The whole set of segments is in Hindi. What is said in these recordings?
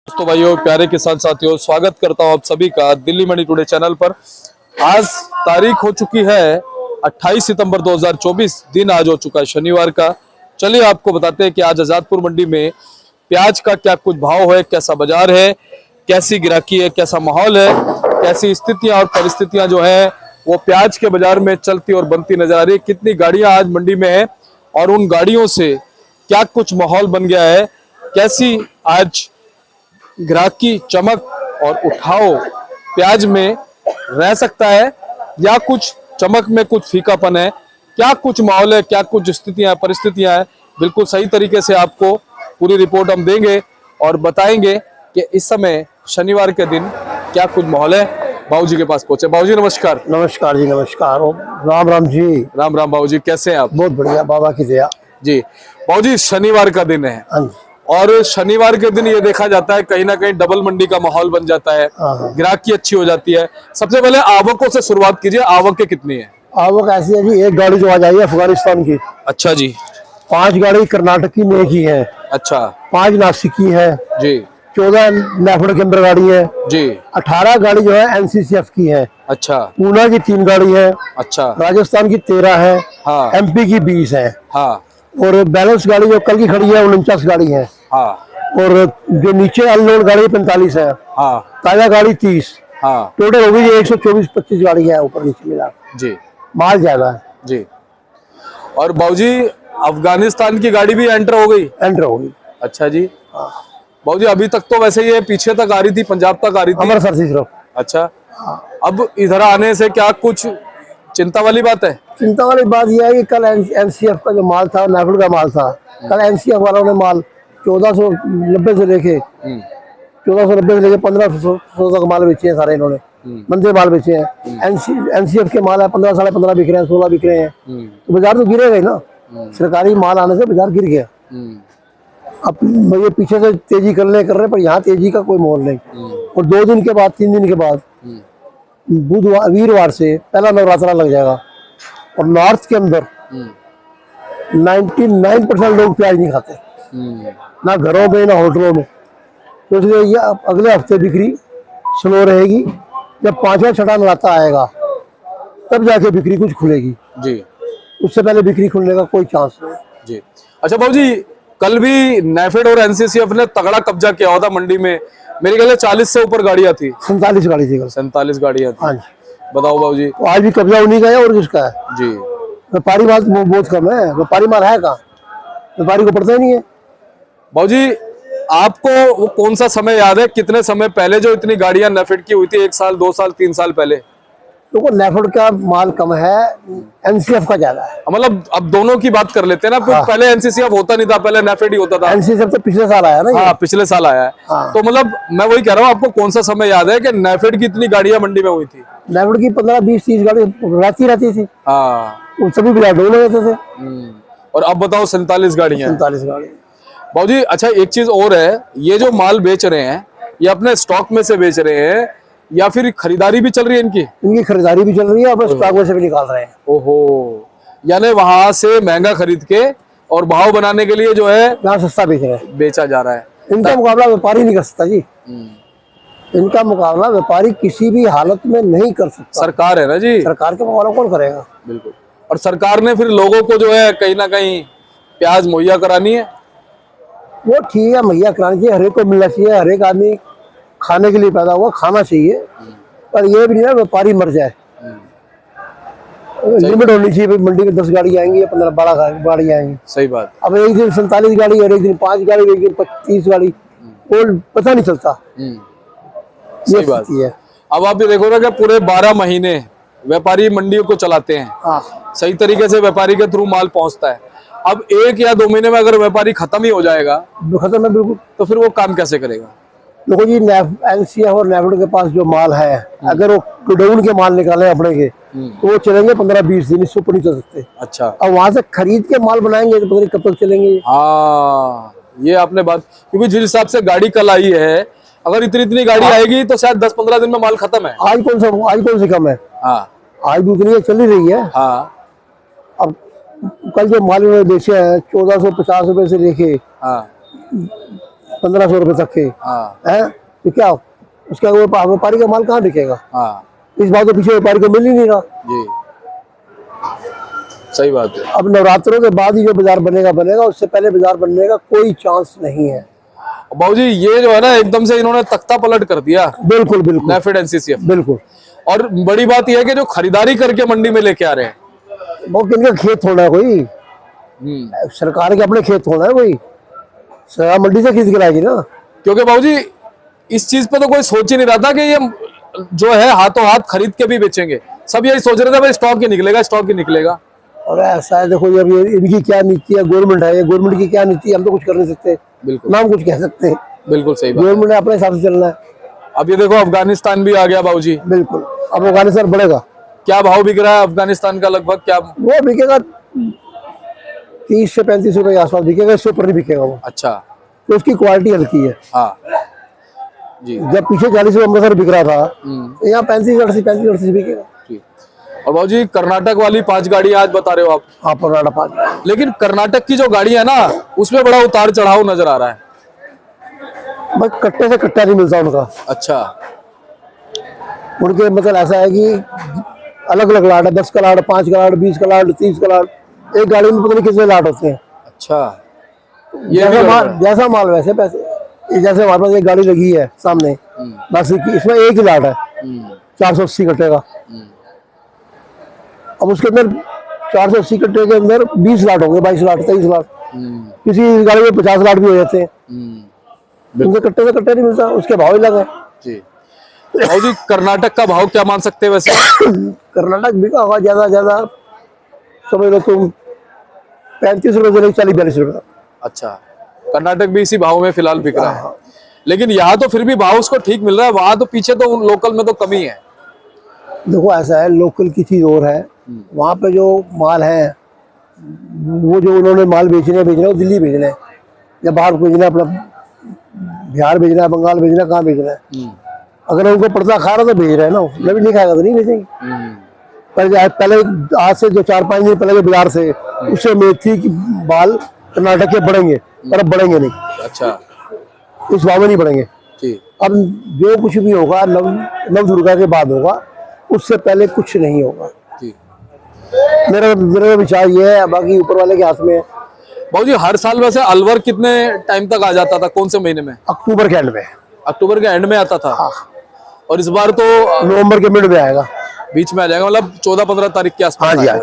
दोस्तों भाइयों प्यारे किसान साथियों, स्वागत करता हूं आप सभी का दिल्ली मंडी टुडे चैनल पर। आज तारीख हो चुकी है 28 सितंबर 2024। दिन आज हो चुका है शनिवार का। चलिए आपको बताते हैं कि आज आजादपुर मंडी में प्याज का क्या कुछ भाव है, कैसा बाजार है, कैसी गिराकी है, कैसा माहौल है, कैसी स्थितियां और परिस्थितियां जो है वो प्याज के बाजार में चलती और बनती नजर आ रही है। कितनी गाड़ियां आज मंडी में है और उन गाड़ियों से क्या कुछ माहौल बन गया है, कैसी आज ग्राहकी चमक और उठाव प्याज में रह सकता है या कुछ चमक में कुछ फीकापन है, क्या कुछ माहौल है, क्या कुछ स्थितियां परिस्थितियां हैं, बिल्कुल सही तरीके से आपको पूरी रिपोर्ट हम देंगे और बताएंगे कि इस समय शनिवार के दिन क्या कुछ माहौल है। बाबूजी के पास पहुंचे। बाबूजी नमस्कार। नमस्कार जी, नमस्कार। राम राम जी। राम राम बाबूजी, कैसे हैं आप? बहुत बढ़िया, बाबा की दया जी। बाबूजी शनिवार का दिन है और शनिवार के दिन ये देखा जाता है कहीं ना कहीं डबल मंडी का माहौल बन जाता है, ग्राहकी अच्छी हो जाती है। सबसे पहले आवकों से शुरुआत कीजिए, आवकें कितनी है? आवक ऐसी है जी, एक गाड़ी जो आ जाइए अफगानिस्तान की। अच्छा जी। 5 गाड़ी कर्नाटक की में की है। अच्छा। 5 नासिक की है जी। 14 नेफेड के अंदर गाड़ी है जी। 18 गाड़ी जो है एनसीसीएफ की है। अच्छा। पूना की 3 गाड़ी है। अच्छा। राजस्थान की 13 है। हाँ। एमपी की 20 है। हाँ। और बैलेंस गाड़ी जो कल की खड़ी है 49 गाड़ी है। हाँ। और जो नीचे अनलोड गाड़ी 45 है। हाँ। ताजा गाड़ी 30। हाँ। टोटल हो गई 124-25 गाड़ी है ऊपर नीचे मिला। जी। माल ज्यादा है जी। और बाबूजी अफगानिस्तान की गाड़ी भी एंटर हो गई? एंटर हो गई। अच्छा जी। बाबूजी अभी तक तो वैसे ये पीछे तक आ रही थी, पंजाब तक आ रही थी, अमृतसर से सिर्फ। अच्छा। अब इधर आने से क्या कुछ चिंता वाली बात है? चिंता वाली बात यह है कि कल एनसीएफ का जो माल था, नेफेड का माल था, कल एनसीएफ वालों ने माल 1490 से लेके 1490 से लेके 1500 तक माल बेचे हैं सारे। इन्होंने मंदे माल बेचे हैं। एनसीएफ के माल है 15, 15.5 बिक रहे हैं, 16 बिक रहे हैं। तो बाजार तो गिरेगा ही ना। सरकारी माल आने से बाजार गिर गया। अब ये पीछे से तेजी कर रहे पर यहाँ तेजी का कोई मोल नहीं। और 2 दिन के बाद 3 दिन के बाद बुधवार वीरवार से पहला नवरात्रा लग जाएगा। और नॉर्थ के अंदर 99% लोग प्याज नहीं खाते, ना घरों में ना होटलों में। तो इसलिए ये अगले हफ्ते बिक्री स्लो रहेगी। जब 5वां छठा नवरात्रा आएगा तब जाके बिक्री कुछ खुलेगी जी। उससे पहले बिक्री खुलने का कोई चांस नहीं जी। अच्छा बाबूजी, कल भी नेफेड और एनसीसीएफ ने तगड़ा कब्जा किया हुआ था मंडी में। मेरे ख्याल 40 से ऊपर गाड़ियां थी। 47 गाड़ी थी कल। 47 गाड़ियां थी। हाँ जी। बताओ बाबूजी। तो आज भी कब्जा उन्हीं का है और किसका है? जी। व्यापारी माल बहुत कम है। व्यापारी माल है कहाँ? व्यापारी को पड़ता ही नहीं है। बाबूजी आपको वो कौन सा समय याद है, कितने समय पहले जो इतनी गाड़ियां नेफेड की हुई थी? 1 साल 2 साल 3 साल पहले? तो नेफेड का माल कम है, एनसीएफ का ज्यादा है। मतलब अब दोनों की बात कर लेते हैं ना। हाँ। पहले एनसीसीएफ होता नहीं था, पहले नेफेड ही होता था। एनसीएफ तो पिछले साल आया ना। हाँ, पिछले साल आया है। हाँ। तो मतलब मैं वही कह रहा हूँ, आपको कौन सा समय याद है कि नेफेड की इतनी गाड़ियां मंडी में हुई थी? नेफेड की 15, 20, 30 गाड़ी रहती थी। हाँ। उन सभी बाजार डोल रहते थे। और अब बताओ 47 गाड़ियां। 47 गाड़ी। बाबूजी अच्छा एक चीज और है, ये जो माल बेच रहे हैं ये अपने स्टॉक में से बेच रहे हैं या फिर खरीदारी भी चल रही है इनकी? इनकी खरीदारी भी चल रही है और स्टॉक में से भी निकाल रहे हैं। ओहो, यानी वहां से महंगा खरीद के और भाव बनाने के लिए जो है यहाँ सस्ता बेच रहे हैं, बेचा जा रहा है। इनका मुकाबला व्यापारी नहीं कर सकता जी। इनका मुकाबला व्यापारी किसी भी हालत में नहीं कर सकता। सरकार है ना जी। सरकार के मुकाबला कौन करेगा? बिल्कुल। और सरकार ने फिर लोगों को जो है कहीं ना कहीं प्याज मुहैया करानी है। वो ठीक है, मुहैया करानी चाहिए, हर एक को मिलना चाहिए। हर एक आदमी खाने के लिए पैदा हुआ, खाना चाहिए। पर ये भी नहीं ना व्यापारी मर जाए। लिमिट होनी चाहिए। मंडी में 10 गाड़ी आएंगी या 15-12 गाड़ी आएंगी। सही बात। अब एक दिन 47 गाड़ी और एक दिन 5 गाड़ी, एक दिन 25 गाड़ी, वो पता नहीं चलता। सही बात है। अब आप ये देखो ना कि पूरे 12 महीने व्यापारी मंडियों को चलाते हैं। हाँ। सही तरीके से व्यापारी के थ्रू माल पहुंचता है। अब 1 या 2 महीने में अगर व्यापारी खत्म ही हो जाएगा, खत्म है बिल्कुल, तो फिर वो काम कैसे करेगा? देखो जी, एनसीएफ और नेफेड के पास जो माल है, अगर वो गोडाउन के माल निकाले अपने के तो वो चलेंगे 15-20 दिन, इससे ऊपर नहीं चल सकते। अच्छा। अब वहां से खरीद के माल बनाएंगे तो पता नहीं कब तक चलेंगे। हाँ, ये आपने बात, क्योंकि जिस हिसाब से गाड़ी कल आई है, अगर इतनी गाड़ी आएगी तो शायद 10-15 दिन में माल खत्म है। आज कौन से कम है? हाँ। आज भी उतनी चल ही रही है। हाँ। अब कल जो माल उन्होंने बेचे हैं 1450 रुपए से लेके हाँ। 1500 रुपए तक के हाँ है, तो क्या उसका वो व्यापारी का माल कहाँ बिकेगा? हाँ इस बात तो पीछे व्यापारी को मिल ही नहीं रहा। जी, सही बात है। अब नवरात्रों के बाद ही जो बाजार बनेगा बनेगा, उससे पहले बाजार बनने का कोई चांस नहीं है। बाबूजी ये जो है ना एकदम से इन्होंने तख्ता पलट कर दिया, बिल्कुल बिल्कुल नेफेड एनसीसीएफ। बिल्कुल। और बड़ी बात यह है कि जो खरीदारी करके मंडी में लेके आ रहे हैं, वो किनका खेत होना है? कोई सरकार के अपने खेत होना है, कोई सरकार मंडी से खरीद के लाएगी ना। क्योंकि बाबूजी इस चीज पे तो कोई सोच ही नहीं रहा था कि ये जो है हाथों हाथ खरीद के भी बेचेंगे। सब यही सोच रहे थे भाई स्टॉक ही निकलेगा, स्टॉक ही निकलेगा। और ऐसा है, देखो जब ये इनकी क्या नीति है, गवर्नमेंट है, ये गवर्नमेंट की क्या नीति है, हम तो कुछ कर नहीं सकते, बिल्कुल ना हम कुछ कह सकते हैं। बिल्कुल सही बात। गवर्नमेंट ने अपने हिसाब से चलना है। अब ये देखो अफगानिस्तान भी आ गया बाबूजी। बिल्कुल। अब अफगानिस्तान बढ़ेगा, क्या भाव बिक रहा है अफगानिस्तान का? लगभग क्या? वो बिकेगा 30 से 35 रुपए के आसपास बिकेगा, इससे ऊपर नहीं बिकेगा वो। अच्छा, तो उसकी क्वालिटी हल्की है। हाँ जी। जब पीछे 40 रुपए अमृतसर बिक रहा था, तो यहाँ 35 बिकेगा। जी। और बाबूजी कर्नाटक वाली 5 गाड़ी आज बता रहे हो आप? हाँ, कर्नाटक 5। लेकिन कर्नाटक की जो गाड़ी है ना, उसमें बड़ा उतार चढ़ाव नजर आ रहा है। बस कट्टे से कट्टा नहीं मिलता उनका। अच्छा, उनके मतलब ऐसा है कि अलग अलग लाट है, 10 का लाट, 5 का लाट, 20 का लाट, 30 का लाट। एक गाड़ी में पता नहीं कितने लाट होते हैं। अच्छा, ये भी जैसा माल वैसे पैसे। जैसे हमारे पास एक गाड़ी लगी है सामने, बस इसमें एक ही लाट है 480 कट्टे का। अब उसके अंदर 480 कट्टे के अंदर 20 लाट होंगे, 22 लाट, 23 लाट। किसी गाड़ी में 50 लाट भी हो जाते हैं। उनके कट्टे से कट्टे नहीं मिलता, उसके भाव ही लगे जी। बाबूजी कर्नाटक का भाव क्या मान सकते हैं वैसे? कर्नाटक बिका होगा ज्यादा समझ लो तुम 35 रुपए से 40-42 रुपए। अच्छा, कर्नाटक भी इसी भाव में फिलहाल बिक रहा है। लेकिन यहाँ तो फिर भी भाव उसको ठीक मिल रहा है, वहां तो पीछे तो लोकल में तो कमी है। देखो ऐसा है, लोकल की चीज और है, वहाँ पे जो माल है वो जो उन्होंने माल बेचना है वो दिल्ली भेजना है या बाहर भेजना है, अपना बिहार भेजना है, बंगाल भेजना है, कहाँ भेजना है। अगर उनको पड़ता खा रहा तो भेज रहे हैं ना, जब नहीं खाएगा तो नहीं भेजेंगे। पहले आज से जो 4-5 दिन पहले के बाजार से उससे उम्मीद थी कि बाल कर्नाटक के बढ़ेंगे, पर अब बढ़ेंगे नहीं। अच्छा, इस भाव में नहीं बढ़ेंगे जी। अब जो कुछ भी होगा नव दुर्गा के बाद होगा, उससे पहले कुछ नहीं होगा जी। मेरा विचार ये है, बाकी ऊपर वाले के हाथ में है। बाबूजी हर साल वैसे अलवर कितने टाइम तक आ जाता था, कौन से महीने में? अक्टूबर के एंड में। अक्टूबर के एंड में आता था। हाँ। और इस बार तो नवंबर के मिड में आएगा, बीच में आ जाएगा, मतलब 14-15 तारीख के आसपास। हाँ जी, हाँ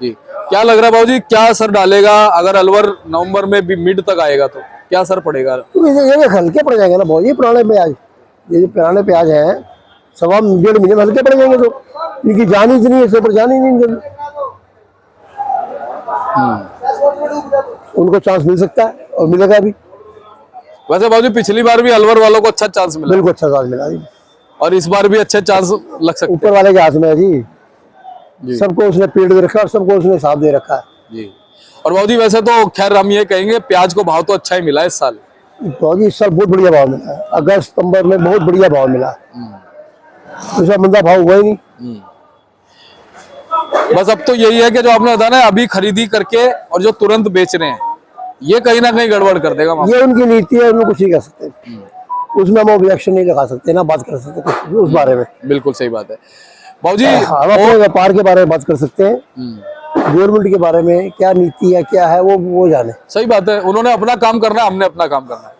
जी। क्या लग रहा है बाबूजी, क्या असर डालेगा अगर अलवर नवंबर में भी मिड तक आएगा तो क्या असर पड़ेगा? तो ये हल्के पड़ जाएंगे ना बहुत। ये पुराने प्याज, ये जो पुराने प्याज है 1.5 महीने में हल्के पड़ जाएंगे। तो इनकी जान ही इतनी है, इसके ऊपर जान ही नहीं जल्दी। उनको चांस मिल सकता है और मिलेगा भी। वैसे बाबूजी पिछली बार भी अलवर वालों को अच्छा चांस मिला, बिल्कुल अच्छा चांस मिला जी, और इस बार भी अच्छे चांस लग सकते ऊपर वाले के हाथ में है जी। जी। सबको उसने पेड़ दे रखा है और सबको उसने साथ दे रखा है जी। और बाबूजी वैसे तो खैर हम ये कहेंगे प्याज को भाव तो अच्छा ही मिला है इस साल। तो जी इस साल बहुत बढ़िया भाव मिला है, अगस्त सितंबर में बहुत बढ़िया भाव मिला। दूसरा मंदा भाव हुआ ही नहीं। बस अब तो यही है कि जो आपने बताया ना, अभी खरीदी करके और जो तुरंत बेच रहे हैं, ये कहीं ना कहीं गड़बड़ कर देगा। ये उनकी नीति है, उनको कुछ नहीं कर सकते, उसमें हम ऑब्जेक्शन नहीं लगा सकते, ना बात कर सकते कुछ भी उस बारे में। बिल्कुल सही बात है बाबूजी। हम अपने व्यापार के बारे में बात कर सकते हैं, गवर्नमेंट के बारे में क्या नीति है क्या है वो जाने। सही बात है, उन्होंने अपना काम करना है, हमने अपना काम करना है।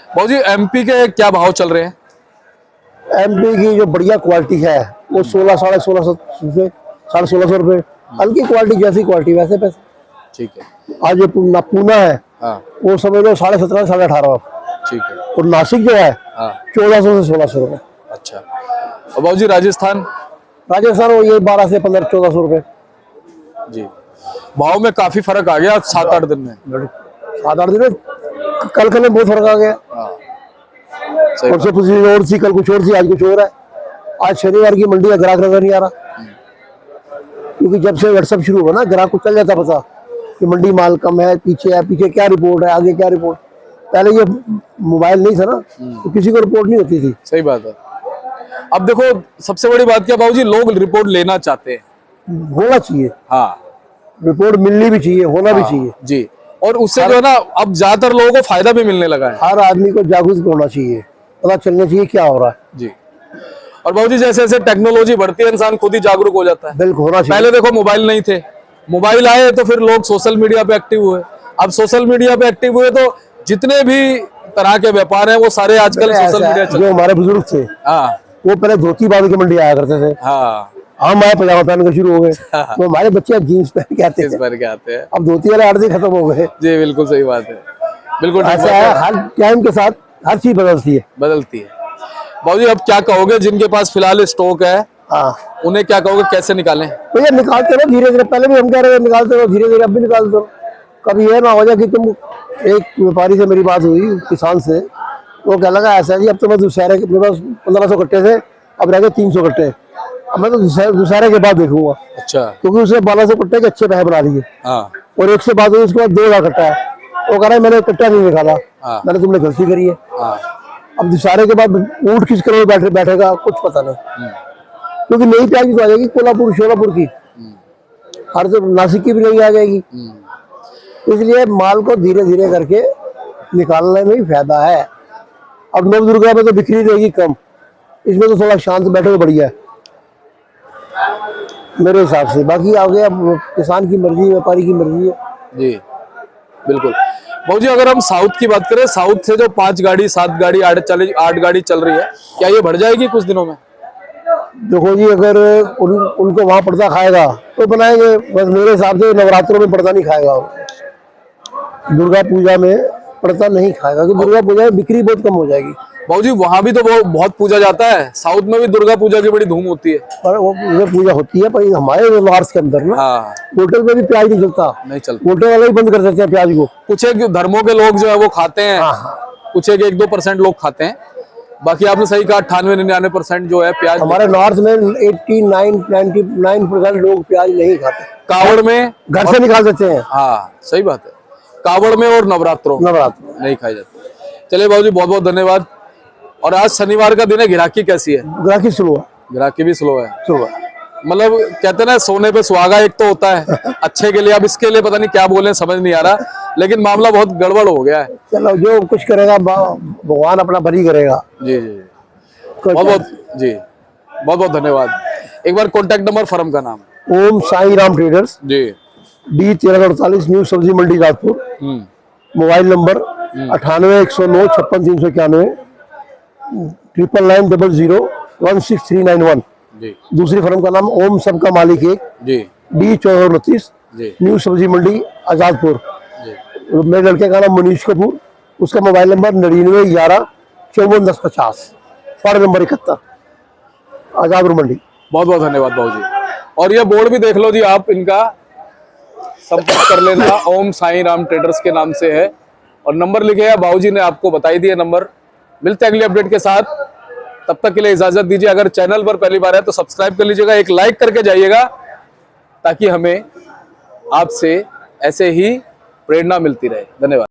बाबूजी एमपी के क्या भाव चल रहे हैं? एमपी की जो बढ़िया क्वालिटी है वो 16, 1650 से 1650 रुपए। हल्की क्वालिटी जैसी क्वालिटी वैसे पैसे। ठीक है। आज जो पूना है हाँ। वो समझ लो 17.5 से 18। ठीक है। और नासिक जो है 1400 से 1600 रुपए। अच्छा। और बाबूजी राजस्थान वो ये 12 से 15, 1400 रुपए जी। भाव में काफी फर्क आ गया 7-8 दिन में। 7-8 दिन में कल में बहुत फर्क आ गया। परसों पिछली और थी, कल कुछ और थी, आज कुछ और है। आज शनिवार की मंडी का ग्राहक नजर नहीं आ रहा, क्योंकि जब से व्हाट्सएप शुरू हुआ ना, ग्राहक को चल जाता पता कि मंडी माल कम है, पीछे क्या रिपोर्ट है, आगे क्या रिपोर्ट। पहले ये मोबाइल नहीं था ना, तो किसी को रिपोर्ट नहीं होती थी। सही बात है। अब देखो सबसे बड़ी बात क्या बाबूजी, लोग रिपोर्ट लेना चाहते हैं, होना चाहिए। हाँ, रिपोर्ट मिलनी भी चाहिए, होना भी चाहिए जी। और उससे जो है ना अब ज्यादातर लोगों को फायदा भी मिलने लगा है। हर आदमी को जागरूक होना चाहिए, पता चलना चाहिए क्या हो रहा है। जी। और बाबूजी जैसे जैसे टेक्नोलॉजी बढ़ती है इंसान खुद ही जागरूक हो जाता है। बिल्कुल होना चाहिए। पहले देखो मोबाइल नहीं थे, मोबाइल आए तो फिर लोग सोशल मीडिया पे एक्टिव हुए। अब सोशल मीडिया पे एक्टिव हुए तो जितने भी तरह के व्यापार हैं वो सारे आजकल सोशल ऐसा मीडिया है, चल। जो हमारे बुजुर्ग थे हाँ वो पहले धोती बांध के मंडी आया करते थे, हाँ, हम आए पजामा पहन के शुरू हो गए, तो हमारे बच्चे अब जीन्स पहन के आते इस हैं। बार के आते हैं। अब धोती वाले आर्जी खत्म हो गए। जी बिल्कुल सही बात है, बिल्कुल ठीक ऐसा बात है, है, हर टाइम के साथ हर चीज बदलती है। बदलती है। बाबूजी अब क्या कहोगे जिनके पास फिलहाल स्टॉक है हाँ उन्हें क्या कहोगे, कैसे निकालें? तो ये निकालते रहो धीरे धीरे, पहले भी हम कह रहे थे निकालते रहो धीरे धीरे, अब भी निकालते रहो। कभी ये ना हो जाए कि तुम, एक व्यापारी से मेरी बात हुई किसान से, वो कह लगा ऐसा है जी अब तो मैं दुशहरे के, मेरे पास 1500 कट्टे थे, अब रह गए 300 कट्टे, अब मैं तो दुशहरे के बाद देखूंगा, अच्छा। क्योंकि उसने 1200 कट्टे के अच्छे पैसे बना लिए। हाँ और एक से बात हुई उसके बाद 2000 कट्टा है, वो कह रहा है मैंने कट्टा नहीं निकाला, हाँ। मैंने तुमने गलती करी है। हाँ अब दुशहरे के बाद ऊँट किस करोड़ बैठेगा कुछ पता नहीं, क्योंकि नई प्याज भी तो आ जाएगी कोल्हापुर शोलापुर की, हर तो नासिक की भी नहीं आ जाएगी। इसलिए माल को धीरे धीरे करके निकालने में ही फायदा है। अब नव दुर्गा में तो बिक्री रहेगी कम, इसमें तो थोड़ा शांत बैठे हुए बढ़िया है मेरे हिसाब से। बाकी आगे अब किसान की मर्जी, व्यापारी की मर्जी है। जी बिल्कुल। बाबूजी अगर हम साउथ की बात करें, साउथ से जो 5 गाड़ी 7 गाड़ी 8 गाड़ी चल रही है, क्या ये बढ़ जाएगी कुछ दिनों में? देखो जी, अगर उनको वहां पर्दा खाएगा तो बनाएंगे, बस मेरे हिसाब से नवरात्रों में पर्दा नहीं खाएगा वो। दुर्गा पूजा में पर्दा नहीं खाएगा, क्योंकि दुर्गा पूजा में बिक्री बहुत कम हो जाएगी। बाबूजी वहां भी तो बहुत पूजा जाता है, साउथ में भी दुर्गा पूजा की बड़ी धूम होती है। पर वो पूजा होती है, पर हमारे नॉर्थ के अंदर ना हाँ होटल में भी प्याज नहीं चलता, नहीं चलता। होटल वाले ही बंद कर देते हैं प्याज को। कुछ एक धर्मों के लोग जो है वो खाते हैं, हाँ। कुछ एक 1-2% लोग खाते हैं, बाकी आपने सही कहा 98-99% जो है प्याज। हमारे नॉर्थ में 89-99% लोग प्याज नहीं खाते, कावड़ में घर से निकाल देते हैं। हाँ सही बात है, कावड़ में और नवरात्रों नवरात्र नहीं खाई जाती। चलिए बाबूजी बहुत बहुत धन्यवाद। और आज शनिवार का दिन है, गिराकी कैसी है? ग्राहकी शुरू है, गिराकी भी स्लो है, शुरू। कहते हैं ना सोने पे सुहागा एक तो होता है अच्छे के लिए, अब इसके लिए पता नहीं क्या बोले समझ नहीं आ रहा, लेकिन मामला बहुत गड़बड़ हो गया है। चलो जो कुछ करेगा भगवान अपना भली करेगा। जी जी बहुत बहुत जी बहुत बहुत धन्यवाद। एक बार कॉन्टेक्ट नंबर फर्म का नाम? Om Sai Ram traders, G D1348 new सब्जी मंडी राजपुर। Mobile number 98-109-56-391, 9990-16391। जी दूसरी फर्म का नाम ओम सबका मालिक एक, जी D1429 जी न्यू सब्जी मंडी आजादपुर। जी मेरे लड़के का नाम मनीष कपूर, उसका mobile number 9911-541050, ward number 71, Azadpur Mandi. बहुत बहुत धन्यवाद बाबूजी। और ये बोर्ड भी देख लो जी आप, इनका संपर्क कर लेना, ओम साई राम ट्रेडर्स के नाम से है, और नंबर लिखे है बाबूजी ने आपको बताई दिए नंबर। मिलते हैं अगली अपडेट के साथ, तब तक के लिए इजाजत दीजिए। अगर चैनल पर पहली बार है तो सब्सक्राइब कर लीजिएगा, एक लाइक करके जाइएगा, ताकि हमें आपसे ऐसे ही प्रेरणा मिलती रहे। धन्यवाद।